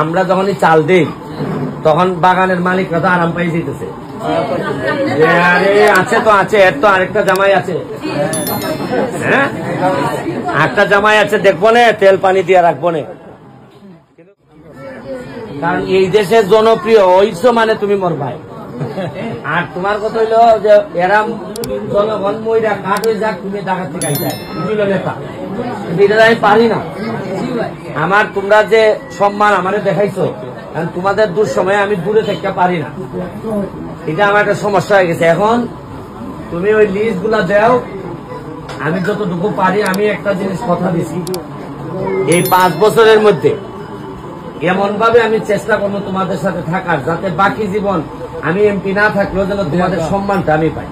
আমরা যখনই চাল দিই তখন বাগানের মালিকরা তো আরাম পাই যেতেছে, আরে আছে তো আছে, এর তো আরেকটা জামাই আছে, হ্যাঁ একটা জামাই আছে, দেখবো না তেল পানি দিয়ে রাখবো না। কারণ এই দেশের জনপ্রিয় হইছো মানে তুমি মোর ভাই। আর তোমার কথা হইলো যে এরা জনগণ মইরা কাঠ হয়ে যাক, তুমি ডাকাত থেকে আইতা বুঝলো নেতা, এটা আমি পারি না। আমার তোমরা যে সম্মান আমারে দেখাইছো, কারণ তোমাদের দূর সময়ে আমি দূরে থাকতে পারি না, এটা আমার একটা সমস্যা হয়ে গেছে। এখন তুমি ওই লিস্ট গুলা দাও, আমি যতটুকু পারি। আমি একটা জিনিস কথা দিছি, এই 5 বছরের মধ্যে এমন ভাবে আমি চেষ্টা করবো তোমাদের সাথে থাকার, যাতে বাকি জীবন আমি এমপি না থাকলেও যেন তোমাদের সম্মানটা আমি পাই।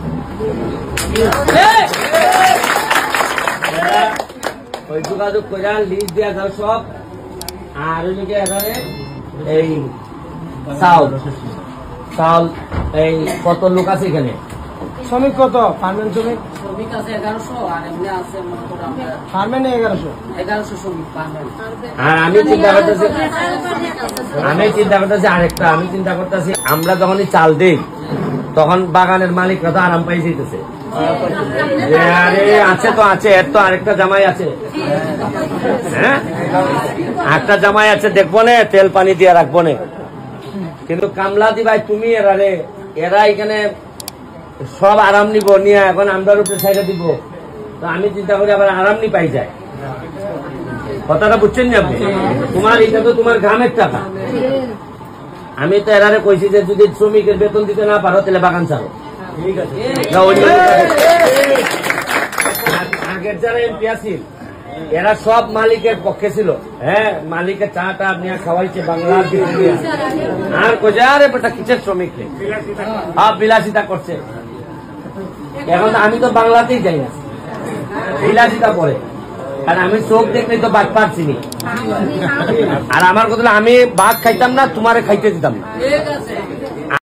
ওই যোগাযোগ করে লিস্ট দেওয়া যাও সব। আর ওইদিকে এখানে এই চাউল এই কত লোক আছে এখানে? শ্রমিক কত? ফার্মেন্ট শ্রমিক আছে 1100 আর এমনি আছে ফার্মেন্ট 1100 শ্রমিক ফার্মেন্ট। আর আমি চিন্তা করতেছি আমরা যখনই চাল দিই তখন বাগানের মালিকরা তো আরাম পাই যেতেছে, আরে আছে তো আছে, এর তো আরেকটা জামাই আছে, হ্যাঁ একটা জামাই আছে, দেখবো না তেল পানি দিয়ে রাখবো না। কিন্তু কামলাদি ভাই তুমি এরা এখানে সব আরাম নিব নিয়ে এখন আমরা উপরে সাইডে দিব, তো আমি চিন্তা করি আবার আরাম নি পাই যায়। কথাটা বুঝছেন না আপনি? তোমার এটা তো তোমার গ্রামের টাকা। আমি তো এরারে কইছি যে যদি শ্রমিকের বেতন দিতে না পারো তাহলে বাগান ছাড়ো। আগের যারা এমপি আছিল এরা সব মালিকের পক্ষে ছিল, হ্যাঁ মালিকের চা টা নিয়ে খাওয়াইছে বাংলার, আর কইছে আরে বেটা কিসের শ্রমিক বিলাসিতা করছে। এখন আমি তো বাংলাতেই যাই না, বিলাসিতা পরে, কারণ আমি চোখ দেখলে তো বাঘ পাচ্ছি। আর আমার কথা আমি বাঘ খাইতাম না, তোমারে খাইতে দিতাম না।